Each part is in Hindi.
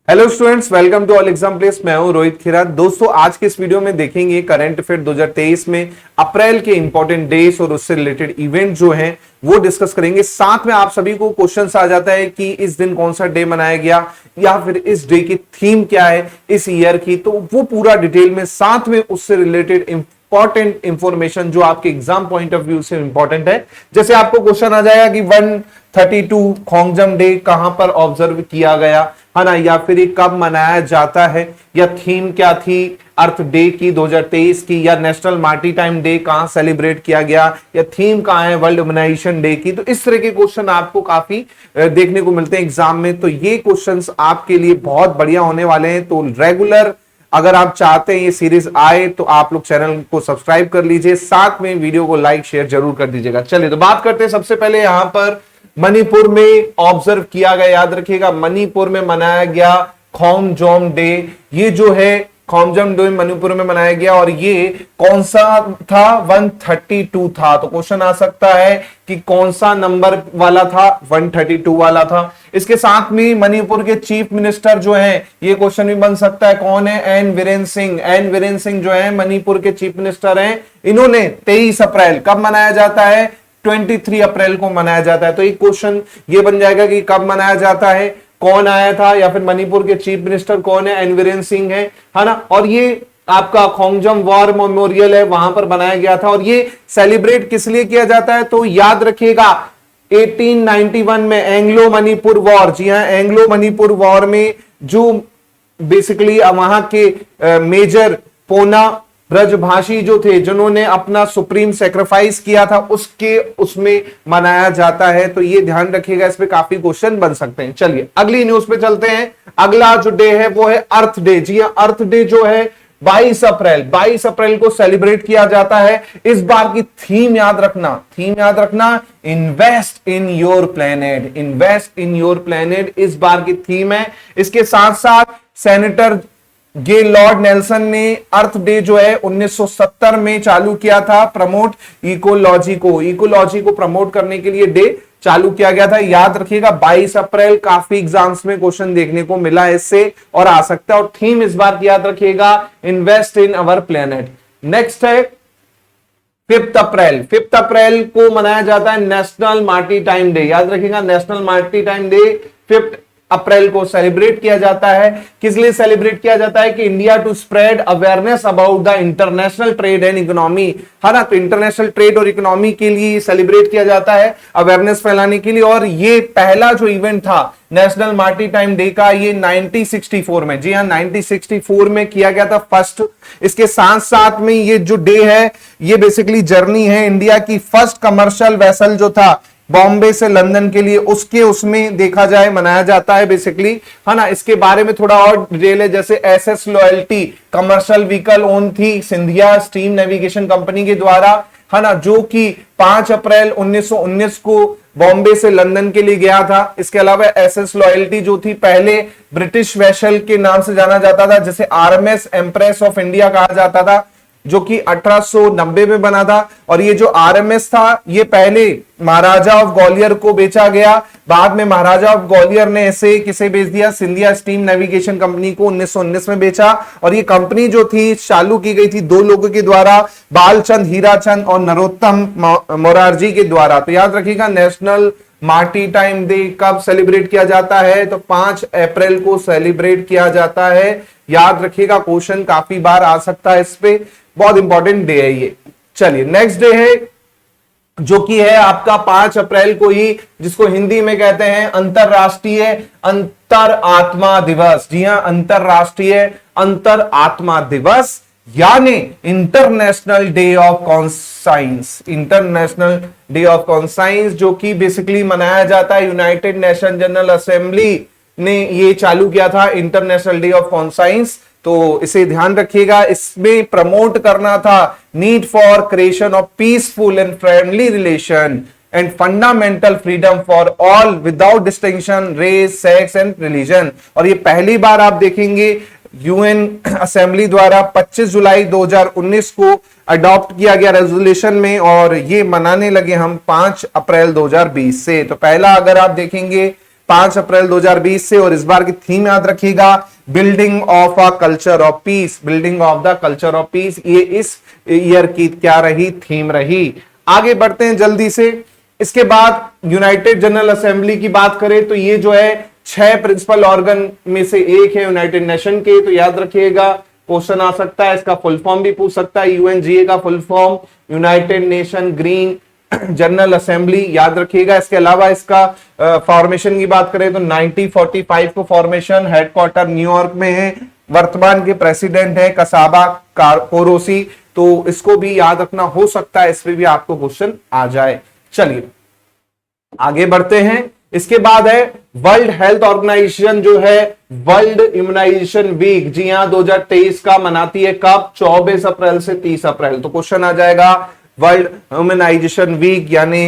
Hello students, welcome to all exam place. मैं हूं रोहित खीरा। दोस्तों, आज के इस वीडियो में देखेंगे करंट अफेयर 2023 में अप्रैल के इंपॉर्टेंट डेज और उससे रिलेटेड इवेंट जो हैं वो डिस्कस करेंगे। साथ में आप सभी को क्वेश्चंस आ जाता है कि इस दिन कौन सा डे मनाया गया या फिर इस डे की थीम क्या है इस ईयर की, तो वो पूरा डिटेल में, साथ में उससे रिलेटेड इंपॉर्टेंट इंफॉर्मेशन जो आपके एग्जाम पॉइंट ऑफ व्यू से इंपॉर्टेंट है। जैसे आपको क्वेश्चन आ जाएगा कि 132 खोंगजम डे कहां पर ऑब्जर्व किया गया है ना, या फिर ये कब मनाया जाता है, या थीम क्या थी अर्थ डे की 2023 की, या नेशनल मार्टीटाइम डे कहां सेलिब्रेट किया गया, या थीम कहां है वर्ल्ड ह्यूमनाइजेशन डे की। तो इस तरह के क्वेश्चन आपको काफी देखने को मिलते हैं एग्जाम में। तो ये क्वेश्चंस आपके लिए बहुत बढ़िया होने वाले हैं। तो रेगुलर अगर आप चाहते हैं ये सीरीज आए तो आप लोग चैनल को सब्सक्राइब कर लीजिए, साथ में वीडियो को लाइक शेयर जरूर कर दीजिएगा। चलिए तो बात करते हैं। सबसे पहले यहां पर मणिपुर में ऑब्जर्व किया गया, याद रखिएगा मणिपुर में मनाया गया खोमजोम डे। ये जो है खोमजोम डे मणिपुर में मनाया गया और ये कौन सा था, 132 था। तो क्वेश्चन आ सकता है कि कौन सा नंबर वाला था, 132 वाला था। इसके साथ में मणिपुर के चीफ मिनिस्टर जो हैं, ये क्वेश्चन भी बन सकता है, कौन है, एन वीरेन सिंह। एन वीरेन सिंह जो है मणिपुर के चीफ मिनिस्टर हैं। इन्होंने 23 अप्रैल कब मनाया जाता है, 23 अप्रैल को मनाया जाता है। तो एक क्वेश्चन ये बन जाएगा कि कब मनाया जाता है, कौन आया था, या फिर मणिपुर के चीफ मिनिस्टर कौन है, एन वीरेन सिंह है ना। और ये आपका खोंगजम वॉर मेमोरियल है, वहां पर बनाया गया था। और ये सेलिब्रेट किस लिए किया जाता है, तो याद रखिएगा 1891 में एंग्लो मणिपुर वॉर, जी हाँ एंग्लो मणिपुर वॉर में जो बेसिकली वहां के मेजर पोना ब्रजभाषी जो थे, जिन्होंने अपना सुप्रीम सेक्रीफाइस किया था, उसमें मनाया जाता है। तो ये ध्यान रखिएगा, इस पे काफी क्वेश्चन बन सकते हैं। चलिए अगली न्यूज पे चलते हैं। अगला जो डे है वो है अर्थ डे। जी हाँ, अर्थ डे जो है 22 अप्रैल को सेलिब्रेट किया जाता है। इस बार की थीम याद रखना, invest in your planet. Invest in your planet इस बार की थीम है। इसके साथ साथ सेनेटर लॉर्ड नेल्सन ने अर्थ डे जो है 1970 में चालू किया था, प्रमोट इकोलॉजी को प्रमोट करने के लिए डे चालू किया गया था। याद रखिएगा 22 अप्रैल, काफी एग्जाम्स में क्वेश्चन देखने को मिला है इससे और आ सकता है। और थीम इस बार याद रखिएगा, invest in our planet. Next है 5 अप्रैल को मनाया जाता है नेशनल मार्टीटाइम डे। याद रखिएगा नेशनल मार्टीटाइम डे 5 अप्रैल को सेलिब्रेट किया जाता है। किस लिए सेलिब्रेट किया जाता है कि India to spread awareness about the international trade and economy, है ना। तो इंटरनेशनल ट्रेड और इकोनॉमी के लिए सेलिब्रेट किया जाता है, अवेयरनेस फैलाने के लिए। और ये पहला जो इवेंट था नेशनल मार्टीटाइम डे का, ये 1964 में, जी हाँ 1964 में किया गया था फर्स्ट। इसके साथ साथ में ये जो डे है ये बेसिकली जर्नी है इंडिया की फर्स्ट कमर्शियल वेसल जो था बॉम्बे से लंदन के लिए, उसमें देखा जाए मनाया जाता है बेसिकली, है ना। इसके बारे में थोड़ा और डिटेल है, जैसे SS loyalty commercial vehicle own थी सिंधिया स्टीम नेविगेशन कंपनी के द्वारा, है ना, जो कि 5 अप्रैल 1919 को बॉम्बे से लंदन के लिए गया था। इसके अलावा एसएस लॉयल्टी जो थी पहले ब्रिटिश वेसल के नाम से जाना जाता था, जिसे आरएमएस एम्प्रेस ऑफ इंडिया कहा जाता था, जो कि 1890 में बना था। और ये जो आरएमएस था ये पहले महाराजा ऑफ ग्वालियर को बेचा गया, बाद में महाराजा ऑफ ग्वालियर ने इसे किसे बेच दिया, सिंधिया स्टीम नेविगेशन कंपनी को 1919 में बेचा। और ये कंपनी जो थी चालू की गई थी 2 लोगों के द्वारा, बालचंद हीराचंद और नरोत्तम मोरारजी के द्वारा। तो याद रखिएगा नेशनल मार्टीटाइम डे कब सेलिब्रेट किया जाता है, तो 5 अप्रैल को सेलिब्रेट किया जाता है। याद रखिएगा, क्वेश्चन काफी बार आ सकता है इस पे, बहुत इंपॉर्टेंट डे है ये। चलिए नेक्स्ट डे है जो कि है आपका 5 अप्रैल को ही, जिसको हिंदी में कहते हैं अंतरराष्ट्रीय अंतर आत्मा दिवस। जी हां, अंतरराष्ट्रीय अंतर आत्मा दिवस, यानी international day of conscience. International day of conscience जो कि बेसिकली मनाया जाता है, यूनाइटेड नेशन जनरल असेंबली ने ये चालू किया था इंटरनेशनल डे ऑफ कॉन्साइंस। तो इसे ध्यान रखिएगा, इसमें प्रमोट करना था need for creation of peaceful and friendly relation and fundamental freedom for all without distinction race sex and religion. और ये पहली बार आप देखेंगे यूएन असेंबली द्वारा 25 जुलाई 2019 को अडॉप्ट किया गया रेजोल्यूशन में, और ये मनाने लगे हम 5 अप्रैल 2020 से। तो पहला अगर आप देखेंगे 5 अप्रैल 2020 से। और इस बार की थीम याद रखिएगा, building of a culture of peace, building of the culture of peace, ये इस ईयर की क्या रही, थीम रही। आगे बढ़ते हैं जल्दी से। इसके बाद यूनाइटेड जनरल असेंबली की बात करें तो ये जो है 6 प्रिंसिपल ऑर्गन में से एक है यूनाइटेड नेशन के, तो याद रखिएगा, क्वेश्चन आ सकता है, इसका फुल फॉर्म भी पूछ सकता है, यूएनजीए का full form United nation green general assembly, याद रखिएगा। इसके अलावा इसका फॉर्मेशन की बात करें तो 1945 को फॉर्मेशन, हेडक्वार्टर न्यूयॉर्क में है, वर्तमान के प्रेसिडेंट है कसाबा कोरोसी, तो इसको भी याद रखना, हो सकता है इसमें भी आपको क्वेश्चन आ जाए। चलिए आगे बढ़ते हैं। इसके बाद है वर्ल्ड हेल्थ ऑर्गेनाइजेशन जो है वर्ल्ड इम्यूनाइजेशन वीक, जी हां 2023 का मनाती है, कब, 24 अप्रैल से 30 अप्रैल। तो क्वेश्चन आ जाएगा वर्ल्ड इम्यूनाइजेशन वीक, यानी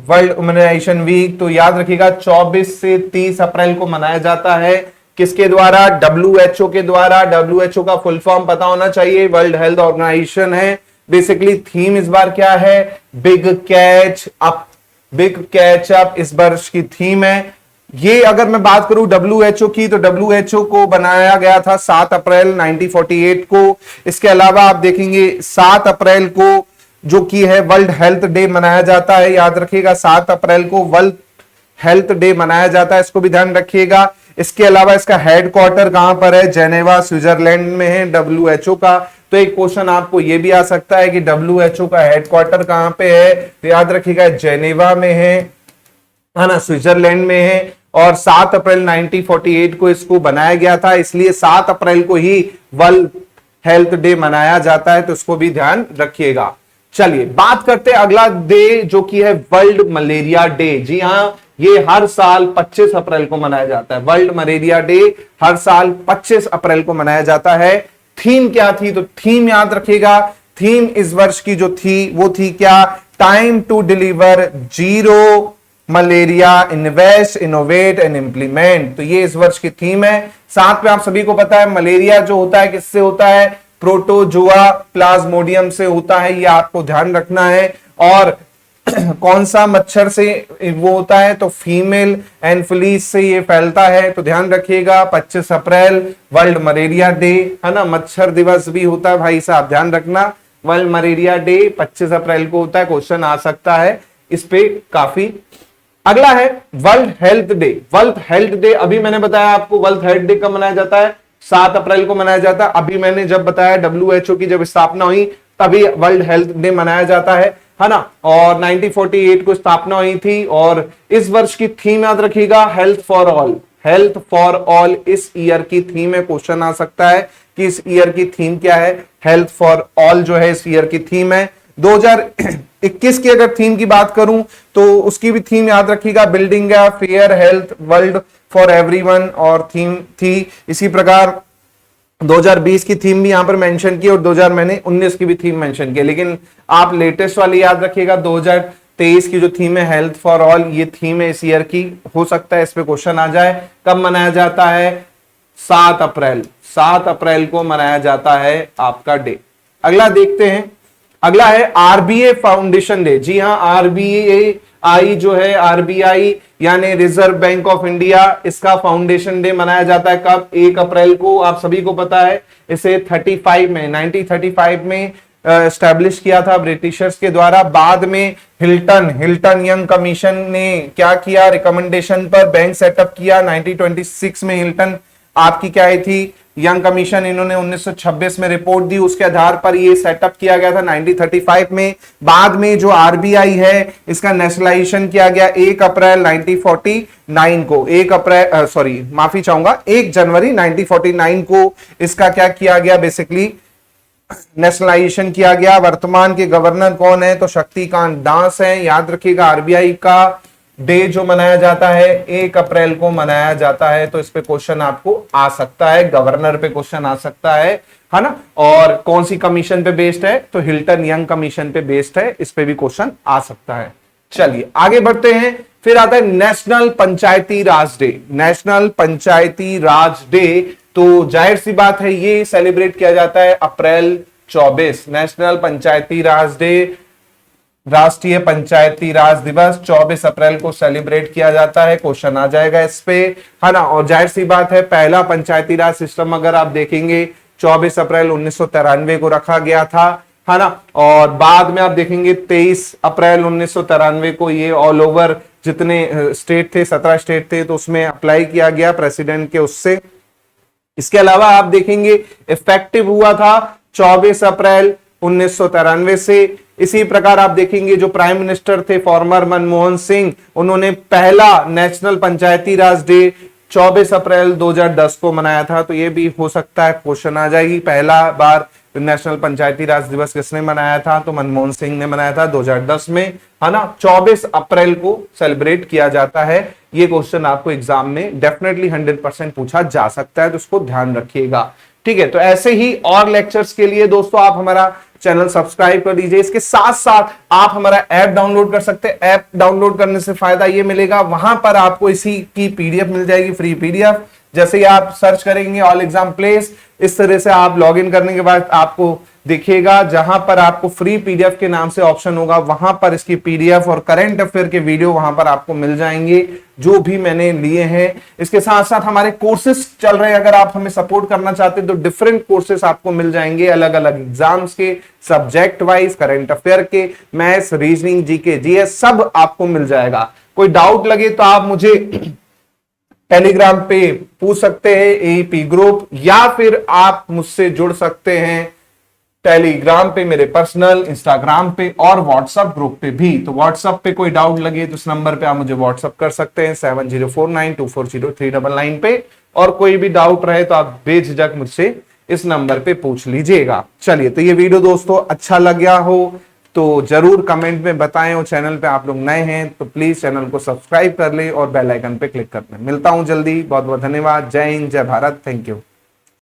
वर्ल्ड इम्यूनाइजेशन वीक, तो याद रखिएगा 24 से 30 अप्रैल को मनाया जाता है। किसके द्वारा, डब्ल्यूएचओ के द्वारा। डब्ल्यूएचओ का फुल फॉर्म पता होना चाहिए, वर्ल्ड हेल्थ ऑर्गेनाइजेशन है। बेसिकली थीम इस बार क्या है, big catch up, big catch up इस वर्ष की थीम है। ये अगर मैं बात करूं डब्ल्यूएचओ की, तो डब्ल्यूएचओ को बनाया गया था 7 अप्रैल 1948 को। इसके अलावा आप देखेंगे 7 अप्रैल को जो की है वर्ल्ड हेल्थ डे मनाया जाता है, याद रखिएगा 7 अप्रैल को वर्ल्ड हेल्थ डे मनाया जाता है, इसको भी ध्यान रखिएगा। इसके अलावा इसका हेडक्वार्टर कहां पर है, जेनेवा स्विट्जरलैंड में है डब्ल्यूएचओ का। तो एक क्वेश्चन आपको यह भी आ सकता है कि डब्ल्यूएचओ का हेडक्वार्टर कहां पे है, तो याद रखिएगा जेनेवा में है ना, स्विट्जरलैंड में है। और 7 अप्रैल 1948 को इसको बनाया गया था, इसलिए 7 अप्रैल को ही वर्ल्ड हेल्थ डे मनाया जाता है, तो इसको भी ध्यान रखिएगा। चलिए बात करते हैं अगला डे जो कि है वर्ल्ड मलेरिया डे। जी हां, ये हर साल 25 अप्रैल को मनाया जाता है। वर्ल्ड मलेरिया डे हर साल 25 अप्रैल को मनाया जाता है। थीम क्या थी, तो थीम याद रखिएगा, थीम इस वर्ष की जो थी वो थी क्या, time to deliver zero malaria, invest, innovate and implement. तो ये इस वर्ष की थीम है। साथ में आप सभी को पता है मलेरिया जो होता है किससे होता है, प्रोटोजुआ प्लाज्मोडियम से होता है, ये आपको ध्यान रखना है। और कौन सा मच्छर से वो होता है, तो फीमेल एनफ्लीस से ये फैलता है, तो ध्यान रखिएगा। 25 अप्रैल वर्ल्ड मलेरिया डे है ना, मच्छर दिवस भी होता है भाई साहब, ध्यान रखना। वर्ल्ड मलेरिया डे 25 अप्रैल को होता है, क्वेश्चन आ सकता है इस पे काफी। अगला है world health day. World health day अभी मैंने बताया आपको, वर्ल्ड हेल्थ डे कब मनाया जाता है, 7 अप्रैल को मनाया जाता है। अभी मैंने जब बताया डब्ल्यूएचओ की जब स्थापना हुई तभी वर्ल्ड हेल्थ डे मनाया जाता है ना। और 1948 को स्थापना हुई थी। और इस वर्ष की थीम याद रखिएगा, health for all, health for all इस ईयर की थीम है। क्वेश्चन आ सकता है कि इस ईयर की थीम क्या है, हेल्थ फॉर ऑल जो है इस ईयर की थीम है। 2021 की अगर थीम की बात करूं तो उसकी भी थीम याद रखिएगा, building a fair health world for everyone, और थीम थी इसी प्रकार 2020 की थीम भी यहां पर मेंशन की, और 2019 की भी थीम मेंशन की। लेकिन आप लेटेस्ट वाली याद रखिएगा, 2023 की जो थीम है हेल्थ फॉर ऑल, ये थीम है इस ईयर की। हो सकता है इस पे क्वेश्चन आ जाए। कब मनाया जाता है, 7 अप्रैल, 7 अप्रैल को मनाया जाता है आपका डे। अगला देखते हैं, अगला है आरबीआई फाउंडेशन डे। जी हां, आरबीआई जो है, आरबीआई यानी रिजर्व बैंक ऑफ इंडिया, इसका फाउंडेशन डे मनाया जाता है कब, 1 अप्रैल को। आप सभी को पता है इसे 1935 में एस्टैब्लिश किया था ब्रिटिशर्स के द्वारा। बाद में हिल्टन यंग कमीशन ने क्या किया, रिकमेंडेशन पर बैंक सेटअप किया। 1926 में हिल्टन आपकी क्या आई थी, यंग कमीशन, इन्होंने 1926 में रिपोर्ट दी, उसके आधार पर ये सेटअप किया गया था 1935 में। बाद में जो आरबीआई है इसका नेशनलाइजेशन किया गया 1 अप्रैल 1949 को, 1 जनवरी 1949 को इसका क्या किया गया, बेसिकली नेशनलाइजेशन किया गया। वर्तमान के गवर्नर कौन है, तो शक्तिकांत दास है। याद रखिएगा आरबीआई का डे जो मनाया जाता है 1 अप्रैल को मनाया जाता है, तो इस पे क्वेश्चन आपको आ सकता है, गवर्नर पे क्वेश्चन आ सकता है ना। और कौन सी कमीशन पे बेस्ड है, तो हिल्टन यंग कमीशन पे बेस्ड है, इस पे भी क्वेश्चन आ सकता है। चलिए आगे बढ़ते हैं। फिर आता है नेशनल पंचायती राज डे। नेशनल पंचायती राज डे, तो जाहिर सी बात है ये सेलिब्रेट किया जाता है अप्रैल 24। नेशनल पंचायती राज डे राष्ट्रीय पंचायती राज दिवस 24 अप्रैल को सेलिब्रेट किया जाता है। क्वेश्चन आ जाएगा इस पे, है ना। और जाहिर सी बात है, पहला पंचायती राज सिस्टम अगर आप देखेंगे 24 अप्रैल 1993 को रखा गया था, है ना। और बाद में आप देखेंगे 23 अप्रैल 1993 को ये ऑल ओवर जितने स्टेट थे, 17 स्टेट थे, तो उसमें अप्लाई किया गया प्रेसिडेंट के उससे। इसके अलावा आप देखेंगे इफेक्टिव हुआ था 24 अप्रैल 1993 से। इसी प्रकार आप देखेंगे जो प्राइम मिनिस्टर थे फॉर्मर मनमोहन सिंह, उन्होंने पहला नेशनल पंचायती राज डे 24 अप्रैल 2010 को मनाया था। तो ये भी हो सकता है क्वेश्चन आ जाएगी, पहला बार नेशनल पंचायती राज दिवस किसने मनाया था, तो मनमोहन सिंह ने मनाया था 2010 में, है ना। 24 अप्रैल को सेलिब्रेट किया जाता है। ये क्वेश्चन आपको एग्जाम में डेफिनेटली 100% पूछा जा सकता है, तो उसको ध्यान रखिएगा, ठीक है। तो ऐसे ही और लेक्चर्स के लिए दोस्तों आप हमारा चैनल सब्सक्राइब कर लीजिए। इसके साथ साथ आप हमारा ऐप डाउनलोड कर सकते हैं। ऐप डाउनलोड करने से फायदा ये मिलेगा, वहां पर आपको इसी की पीडीएफ मिल जाएगी, फ्री पीडीएफ। जैसे ही आप सर्च करेंगे ऑल एग्जाम प्लेस, इस तरह से आप लॉगिन करने के बाद आपको देखिएगा, जहां पर आपको फ्री पीडीएफ के नाम से ऑप्शन होगा, वहां पर इसकी पीडीएफ और करंट अफेयर के वीडियो वहां पर आपको मिल जाएंगे, जो भी मैंने लिए हैं। इसके साथ साथ हमारे कोर्सेज चल रहे हैं, अगर आप हमें सपोर्ट करना चाहते हैं तो डिफरेंट कोर्सेज आपको मिल जाएंगे, अलग अलग एग्जाम्स के, सब्जेक्ट वाइज, करंट अफेयर के, मैथ्स, रीजनिंग, जीके, जीएस, सब आपको मिल जाएगा। कोई डाउट लगे तो आप मुझे टेलीग्राम पे पूछ सकते हैं, एईपी ग्रुप, या फिर आप मुझसे जुड़ सकते हैं टेलीग्राम पे, मेरे पर्सनल, इंस्टाग्राम पे और व्हाट्सएप ग्रुप पे भी। तो व्हाट्सएप पे कोई डाउट लगे तो इस नंबर पे आप मुझे व्हाट्सएप कर सकते हैं 7049240399 पे। और कोई भी डाउट रहे तो आप बेझिझक मुझसे इस नंबर पे पूछ लीजिएगा। चलिए, तो ये वीडियो दोस्तों अच्छा लग गया हो तो जरूर कमेंट में बताएं, और चैनल पे आप लोग नए हैं तो प्लीज चैनल को सब्सक्राइब कर लें और बेल आइकन पे क्लिक कर लें। मिलता हूं जल्दी, बहुत बहुत धन्यवाद। जय हिंद, जय भारत, थैंक यू।